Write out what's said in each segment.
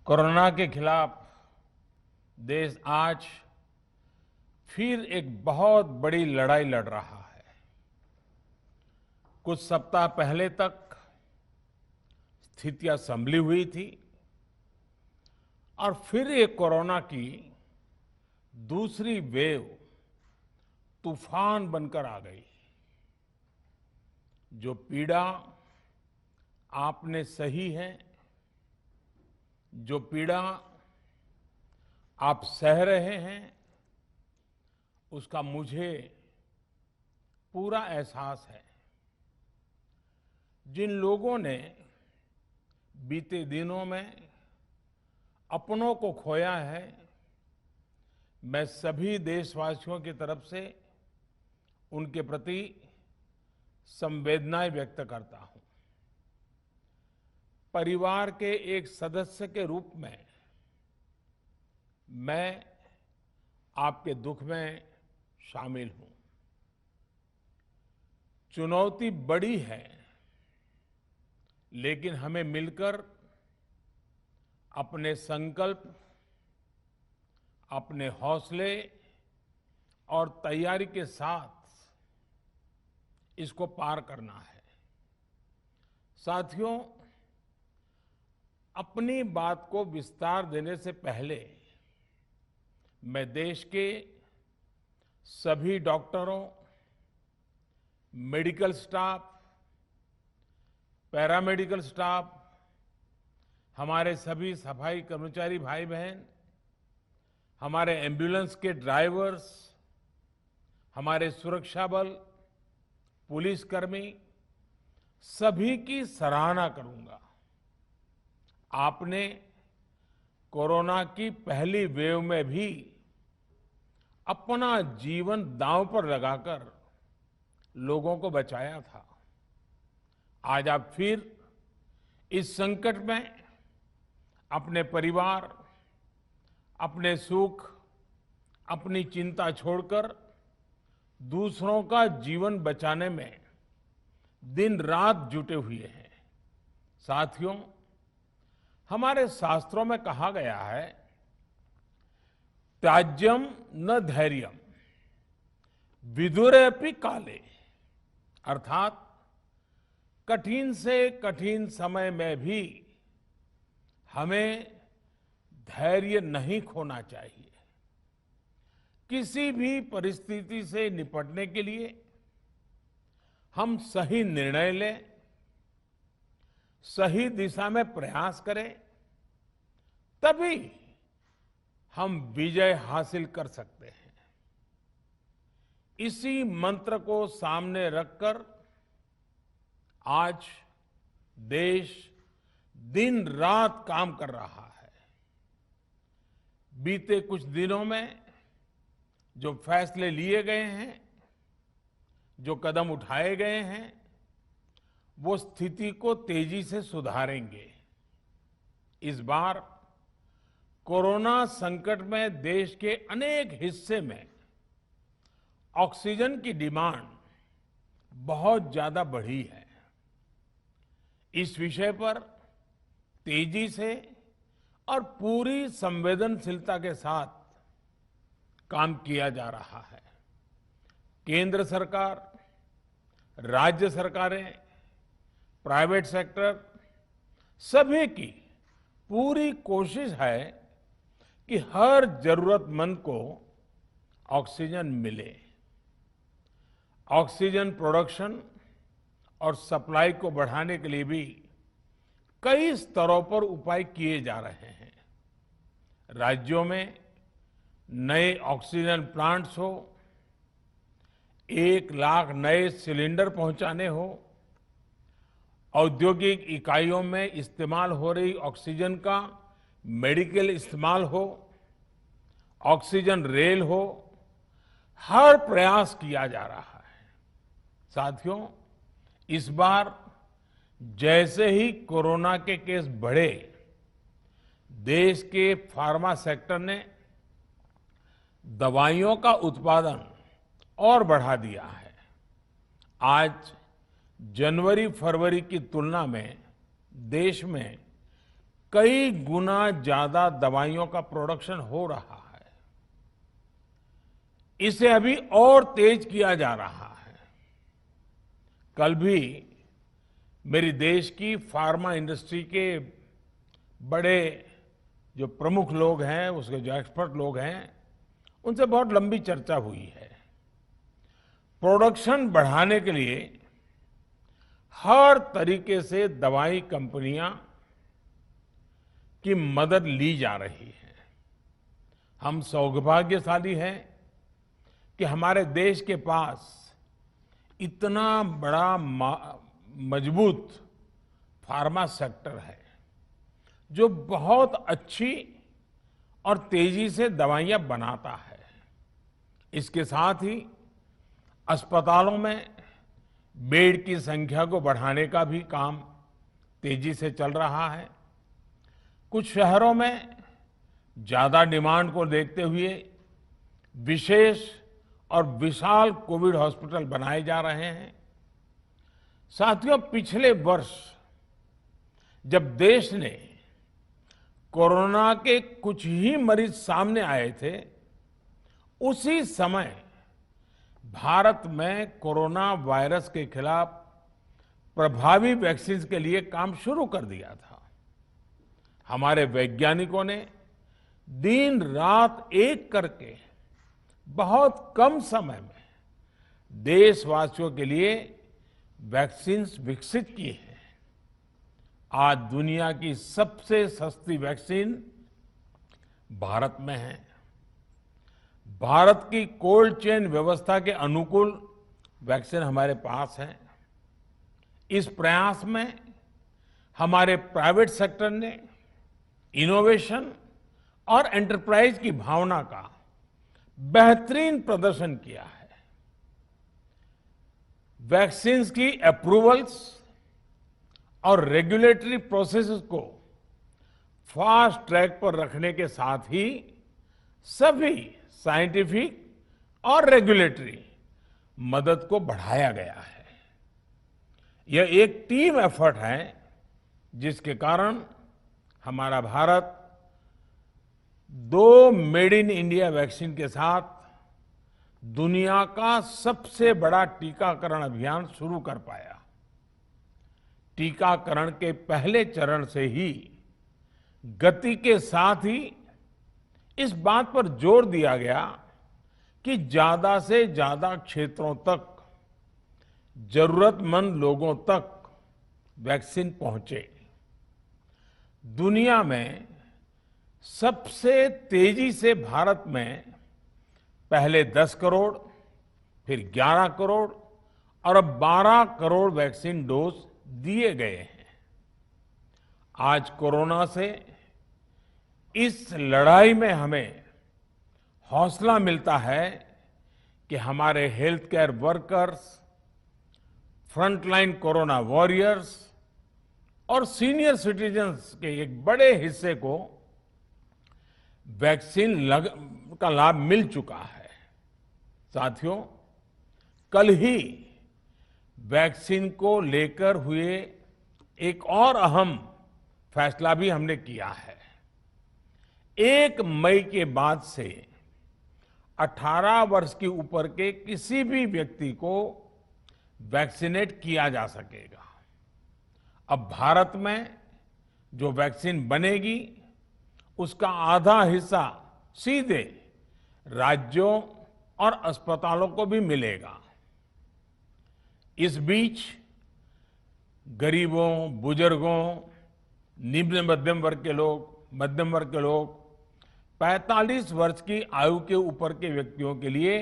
Corona के खिलाफ देश आज फिर एक बहुत बड़ी लड़ाई लड़ रहा है। कुछ सप्ताह पहले तक स्थितियां संभली हुई थी और फिर ये कोरोना की दूसरी वेव तूफान बनकर आ गई। जो पीड़ा आपने सही है, जो पीड़ा आप सह रहे हैं, उसका मुझे पूरा एहसास है। जिन लोगों ने बीते दिनों में अपनों को खोया है, मैं सभी देशवासियों की तरफ से उनके प्रति संवेदनाएं व्यक्त करता हूं। परिवार के एक सदस्य के रूप में मैं आपके दुख में शामिल हूं। चुनौती बड़ी है, लेकिन हमें मिलकर अपने संकल्प, अपने हौसले और तैयारी के साथ इसको पार करना है। साथियों, अपनी बात को विस्तार देने से पहले मैं देश के सभी डॉक्टरों, मेडिकल स्टाफ, पैरामेडिकल स्टाफ, हमारे सभी सफाई कर्मचारी भाई बहन, हमारे एम्बुलेंस के ड्राइवर्स, हमारे सुरक्षा बल, पुलिसकर्मी, सभी की सराहना करूंगा। आपने कोरोना की पहली वेव में भी अपना जीवन दांव पर लगाकर लोगों को बचाया था। आज आप फिर इस संकट में अपने परिवार, अपने सुख, अपनी चिंता छोड़कर दूसरों का जीवन बचाने में दिन रात जुटे हुए हैं। साथियों, हमारे शास्त्रों में कहा गया है, त्याज्यम न धैर्यम विदुरेऽपि काले, अर्थात कठिन से कठिन समय में भी हमें धैर्य नहीं खोना चाहिए। किसी भी परिस्थिति से निपटने के लिए हम सही निर्णय लें, सही दिशा में प्रयास करें, तभी हम विजय हासिल कर सकते हैं। इसी मंत्र को सामने रखकर आज देश दिन रात काम कर रहा है। बीते कुछ दिनों में जो फैसले लिए गए हैं, जो कदम उठाए गए हैं, वो स्थिति को तेजी से सुधारेंगे। इस बार कोरोना संकट में देश के अनेक हिस्से में ऑक्सीजन की डिमांड बहुत ज्यादा बढ़ी है। इस विषय पर तेजी से और पूरी संवेदनशीलता के साथ काम किया जा रहा है। केंद्र सरकार, राज्य सरकारें, प्राइवेट सेक्टर, सभी की पूरी कोशिश है कि हर जरूरतमंद को ऑक्सीजन मिले। ऑक्सीजन प्रोडक्शन और सप्लाई को बढ़ाने के लिए भी कई स्तरों पर उपाय किए जा रहे हैं। राज्यों में नए ऑक्सीजन प्लांट्स हो, 1 लाख नए सिलेंडर पहुंचाने हो, औद्योगिक इकाइयों में इस्तेमाल हो रही ऑक्सीजन का मेडिकल इस्तेमाल हो, ऑक्सीजन रेल हो, हर प्रयास किया जा रहा है। साथियों, इस बार जैसे ही कोरोना के केस बढ़े, देश के फार्मा सेक्टर ने दवाइयों का उत्पादन और बढ़ा दिया है। आज जनवरी फरवरी की तुलना में देश में कई गुना ज्यादा दवाइयों का प्रोडक्शन हो रहा है। इसे अभी और तेज किया जा रहा है। कल भी मेरी देश की फार्मा इंडस्ट्री के बड़े जो प्रमुख लोग हैं, उसके जो एक्सपर्ट लोग हैं, उनसे बहुत लंबी चर्चा हुई है। प्रोडक्शन बढ़ाने के लिए हर तरीके से दवाई कंपनियां की मदद ली जा रही है। हम सौभाग्यशाली हैं कि हमारे देश के पास इतना बड़ा मजबूत फार्मा सेक्टर है जो बहुत अच्छी और तेजी से दवाइयां बनाता है। इसके साथ ही अस्पतालों में बेड की संख्या को बढ़ाने का भी काम तेजी से चल रहा है। कुछ शहरों में ज्यादा डिमांड को देखते हुए विशेष और विशाल कोविड हॉस्पिटल बनाए जा रहे हैं। साथियों, पिछले वर्ष जब देश ने कोरोना के कुछ ही मरीज सामने आए थे, उसी समय भारत में कोरोना वायरस के खिलाफ प्रभावी वैक्सीन के लिए काम शुरू कर दिया था। हमारे वैज्ञानिकों ने दिन रात एक करके बहुत कम समय में देशवासियों के लिए वैक्सीन विकसित की है। आज दुनिया की सबसे सस्ती वैक्सीन भारत में है। भारत की कोल्ड चेन व्यवस्था के अनुकूल वैक्सीन हमारे पास है। इस प्रयास में हमारे प्राइवेट सेक्टर ने इनोवेशन और एंटरप्राइज की भावना का बेहतरीन प्रदर्शन किया है। वैक्सीन की अप्रूवल्स और रेगुलेटरी प्रोसेसेस को फास्ट ट्रैक पर रखने के साथ ही सभी साइंटिफिक और रेगुलेटरी मदद को बढ़ाया गया है। यह एक टीम एफर्ट है जिसके कारण हमारा Bharat 2 made in India vaccine के साथ दुनिया का सबसे बड़ा टीकाकरण अभियान शुरू कर पाया। टीकाकरण के पहले चरण से ही गति के साथ ही इस बात पर जोर दिया गया कि ज्यादा से ज्यादा क्षेत्रों तक, जरूरतमंद लोगों तक वैक्सीन पहुंचे। दुनिया में सबसे तेजी से भारत में पहले 10 करोड़, फिर 11 करोड़ और अब 12 करोड़ वैक्सीन डोज दिए गए हैं। आज कोरोना से इस लड़ाई में हमें हौसला मिलता है कि हमारे health care workers, frontline corona warriors और सीनियर सिटीजन्स के एक बड़े हिस्से को वैक्सीन का लाभ मिल चुका है। साथियों, कल ही वैक्सीन को लेकर हुए एक और अहम फैसला भी हमने किया है। 1 मई के बाद से 18 वर्ष के ऊपर के किसी भी व्यक्ति को वैक्सीनेट किया जा सकेगा। अब भारत में जो वैक्सीन बनेगी उसका आधा हिस्सा सीधे राज्यों और अस्पतालों को भी मिलेगा। इस बीच गरीबों, बुजुर्गों, निम्न मध्यम वर्ग के लोग, 45 वर्ष की आयु के ऊपर के व्यक्तियों के लिए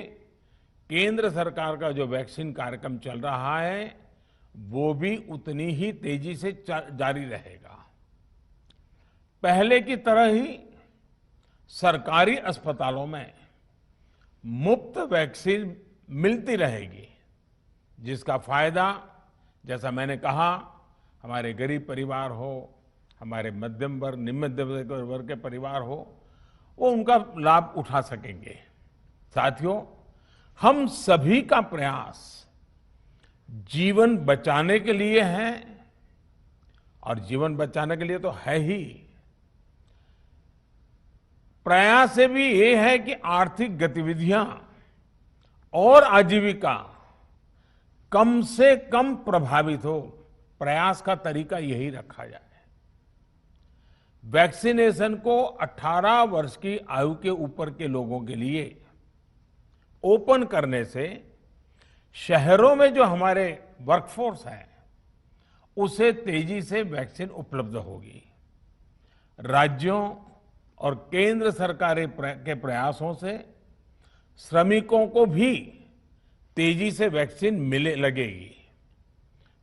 केंद्र सरकार का जो वैक्सीन कार्यक्रम चल रहा है वो भी उतनी ही तेजी से जारी रहेगा। पहले की तरह ही सरकारी अस्पतालों में मुफ्त वैक्सीन मिलती रहेगी, जिसका फायदा, जैसा मैंने कहा, हमारे गरीब परिवार हो, हमारे मध्यम वर्ग, निम्न मध्यम वर्ग के परिवार हो, वो उनका लाभ उठा सकेंगे। साथियों, हम सभी का प्रयास जीवन बचाने के लिए है और जीवन बचाने के लिए तो है ही। प्रयास से भी ये है कि आर्थिक गतिविधियां और आजीविका कम से कम प्रभावित हो। प्रयास का तरीका यही रखा जाए। वैक्सीनेशन को 18 वर्ष की आयु के ऊपर के लोगों के लिए ओपन करने से शहरों में जो हमारे वर्कफोर्स है उसे तेजी से वैक्सीन उपलब्ध होगी। राज्यों और केंद्र सरकार के प्रयासों से श्रमिकों को भी तेजी से वैक्सीन मिले लगेगी।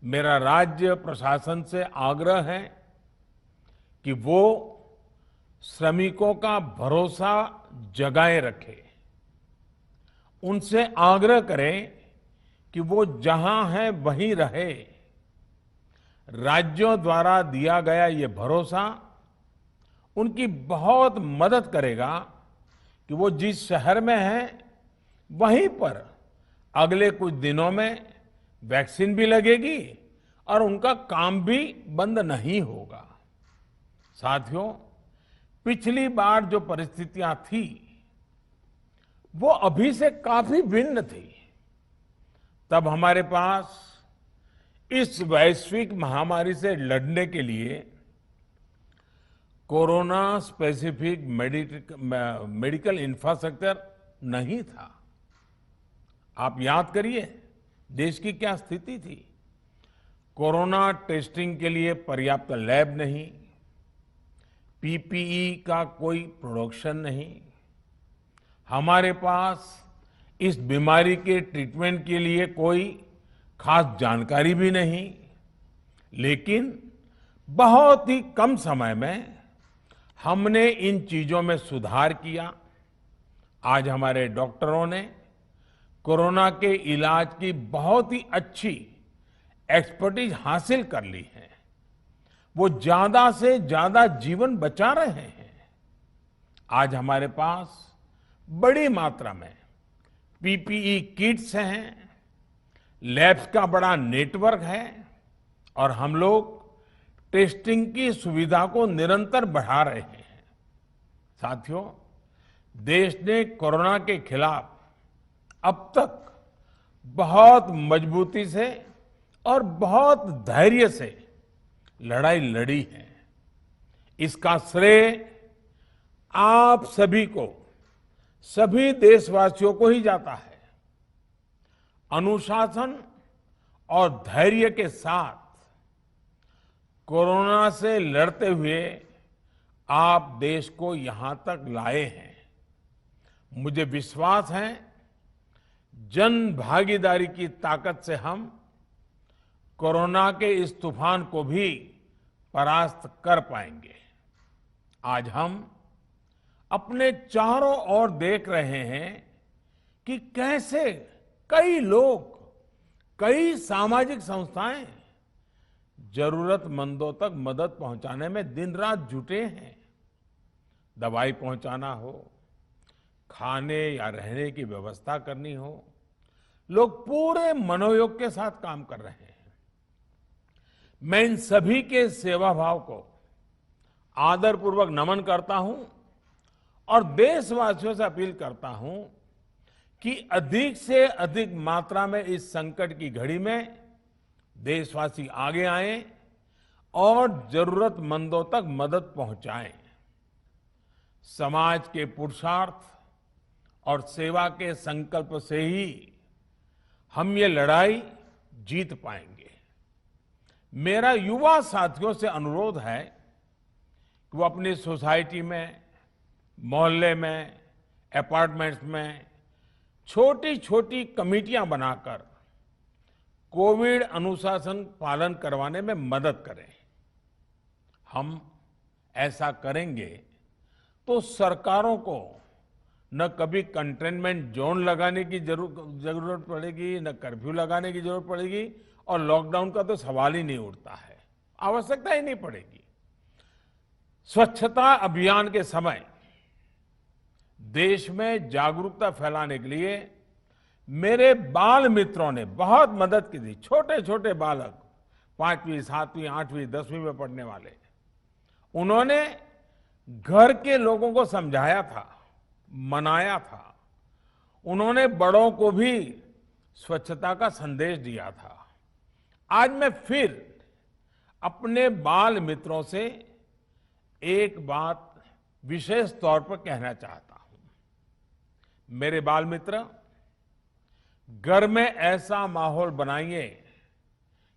मेरा राज्य प्रशासन से आग्रह है कि वो श्रमिकों का भरोसा जगाए रखे। उनसे आग्रह करें कि वो जहां है वहीं रहे। राज्यों द्वारा दिया गया ये भरोसा उनकी बहुत मदद करेगा कि वो जिस शहर में हैं वहीं पर अगले कुछ दिनों में वैक्सीन भी लगेगी और उनका काम भी बंद नहीं होगा। साथियों, पिछली बार जो परिस्थितियां थी वो अभी से काफी भिन्न थी। तब हमारे पास इस वैश्विक महामारी से लड़ने के लिए कोरोना स्पेसिफिक मेडिकल इंफ्रास्ट्रक्चर नहीं था। आप याद करिए देश की क्या स्थिति थी। कोरोना टेस्टिंग के लिए पर्याप्त लैब नहीं, पीपीई का कोई प्रोडक्शन नहीं, हमारे पास इस बीमारी के ट्रीटमेंट के लिए कोई खास जानकारी भी नहीं। लेकिन बहुत ही कम समय में हमने इन चीजों में सुधार किया। आज हमारे डॉक्टरों ने कोरोना के इलाज की बहुत ही अच्छी एक्सपर्टीज हासिल कर ली है। वो ज्यादा से ज्यादा जीवन बचा रहे हैं। आज हमारे पास बड़ी मात्रा में पीपीई किट्स हैं, लैब्स का बड़ा नेटवर्क है और हम लोग टेस्टिंग की सुविधा को निरंतर बढ़ा रहे हैं। साथियों, देश ने कोरोना के खिलाफ अब तक बहुत मजबूती से और बहुत धैर्य से लड़ाई लड़ी है। इसका श्रेय आप सभी को, सभी देशवासियों को ही जाता है। अनुशासन और धैर्य के साथ कोरोना से लड़ते हुए आप देश को यहां तक लाए हैं। मुझे विश्वास है जन भागीदारी की ताकत से हम कोरोना के इस तूफान को भी परास्त कर पाएंगे। आज हम अपने चारों ओर देख रहे हैं कि कैसे कई लोग, कई सामाजिक संस्थाएं जरूरतमंदों तक मदद पहुंचाने में दिन रात जुटे हैं। दवाई पहुंचाना हो, खाने या रहने की व्यवस्था करनी हो, लोग पूरे मनोयोग के साथ काम कर रहे हैं। मैं इन सभी के सेवा भाव को आदरपूर्वक नमन करता हूं और देशवासियों से अपील करता हूं कि अधिक से अधिक मात्रा में इस संकट की घड़ी में देशवासी आगे आएं और जरूरतमंदों तक मदद पहुंचाएं। समाज के पुरुषार्थ और सेवा के संकल्प से ही हम ये लड़ाई जीत पाएंगे। मेरा युवा साथियों से अनुरोध है कि वो अपनी सोसाइटी में, मोहल्ले में, अपार्टमेंट्स में छोटी छोटी कमेटियां बनाकर कोविड अनुशासन पालन करवाने में मदद करें। हम ऐसा करेंगे तो सरकारों को न कभी कंटेनमेंट जोन लगाने की जरूरत पड़ेगी, न कर्फ्यू लगाने की जरूरत पड़ेगी और लॉकडाउन का तो सवाल ही नहीं उठता है, आवश्यकता ही नहीं पड़ेगी। स्वच्छता अभियान के समय देश में जागरूकता फैलाने के लिए मेरे बाल मित्रों ने बहुत मदद की थी। छोटे छोटे बालक 5वीं, 7वीं, 8वीं, 10वीं में पढ़ने वाले, उन्होंने घर के लोगों को समझाया था, मनाया था। उन्होंने बड़ों को भी स्वच्छता का संदेश दिया था। आज मैं फिर अपने बाल मित्रों से एक बात विशेष तौर पर कहना चाहता हूं। मेरे बाल मित्र, घर में ऐसा माहौल बनाइए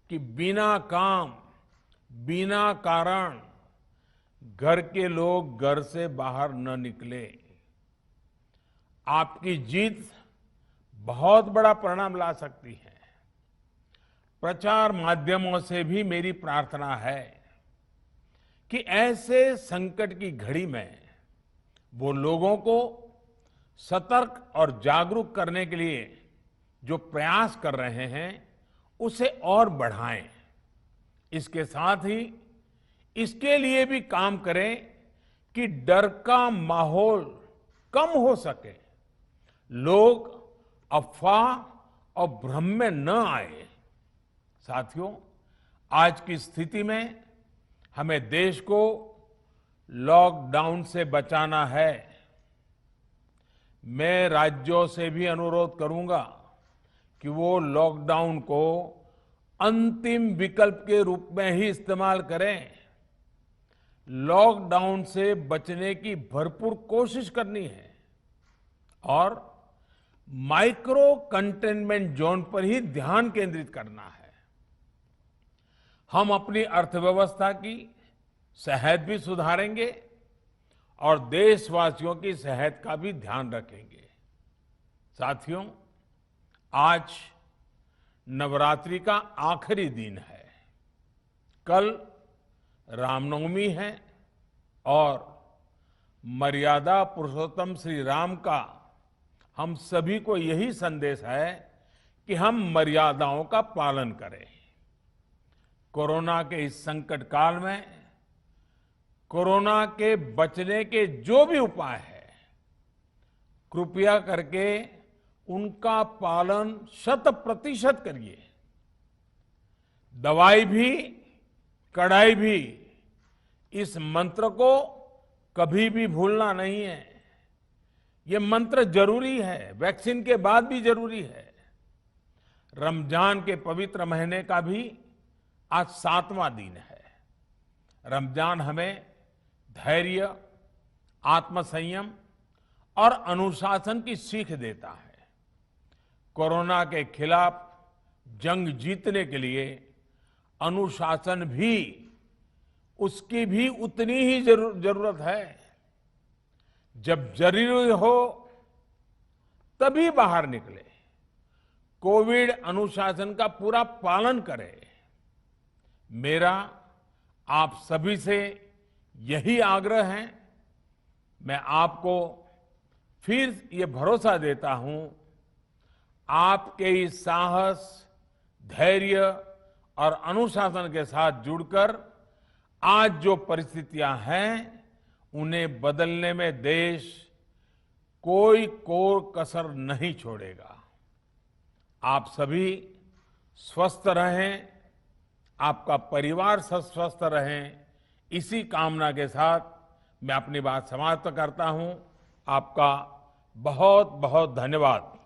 कि बिना काम, बिना कारण घर के लोग घर से बाहर न निकले। आपकी जीत बहुत बड़ा परिणाम ला सकती है। प्रचार माध्यमों से भी मेरी प्रार्थना है कि ऐसे संकट की घड़ी में वो लोगों को सतर्क और जागरूक करने के लिए जो प्रयास कर रहे हैं उसे और बढ़ाएं। इसके साथ ही इसके लिए भी काम करें कि डर का माहौल कम हो सके, लोग अफवाह और भ्रम में न आए। साथियों, आज की स्थिति में हमें देश को लॉकडाउन से बचाना है। मैं राज्यों से भी अनुरोध करूंगा कि वो लॉकडाउन को अंतिम विकल्प के रूप में ही इस्तेमाल करें। लॉकडाउन से बचने की भरपूर कोशिश करनी है और माइक्रो कंटेनमेंट जोन पर ही ध्यान केंद्रित करना है। हम अपनी अर्थव्यवस्था की सेहत भी सुधारेंगे और देशवासियों की सेहत का भी ध्यान रखेंगे। साथियों, आज नवरात्रि का आखिरी दिन है। कल रामनवमी है और मर्यादा पुरुषोत्तम श्री राम का हम सभी को यही संदेश है कि हम मर्यादाओं का पालन करें। कोरोना के इस संकट काल में कोरोना के बचने के जो भी उपाय है, कृपया करके उनका पालन 100% करिए। दवाई भी, कड़ाई भी, इस मंत्र को कभी भी भूलना नहीं है। ये मंत्र जरूरी है, वैक्सीन के बाद भी जरूरी है। रमजान के पवित्र महीने का भी आज 7वां दिन है। रमजान हमें धैर्य, आत्मसंयम और अनुशासन की सीख देता है। कोरोना के खिलाफ जंग जीतने के लिए अनुशासन भी, उसकी भी उतनी ही जरूरत है। जब जरूरी हो तभी बाहर निकले। कोविड अनुशासन का पूरा पालन करें। मेरा आप सभी से यही आग्रह है। मैं आपको फिर ये भरोसा देता हूं, आपके इस साहस, धैर्य और अनुशासन के साथ जुड़कर आज जो परिस्थितियां हैं उन्हें बदलने में देश कोई कोर कसर नहीं छोड़ेगा। आप सभी स्वस्थ रहें, आपका परिवार स्वस्थ रहे, इसी कामना के साथ मैं अपनी बात समाप्त करता हूं। आपका बहुत बहुत धन्यवाद।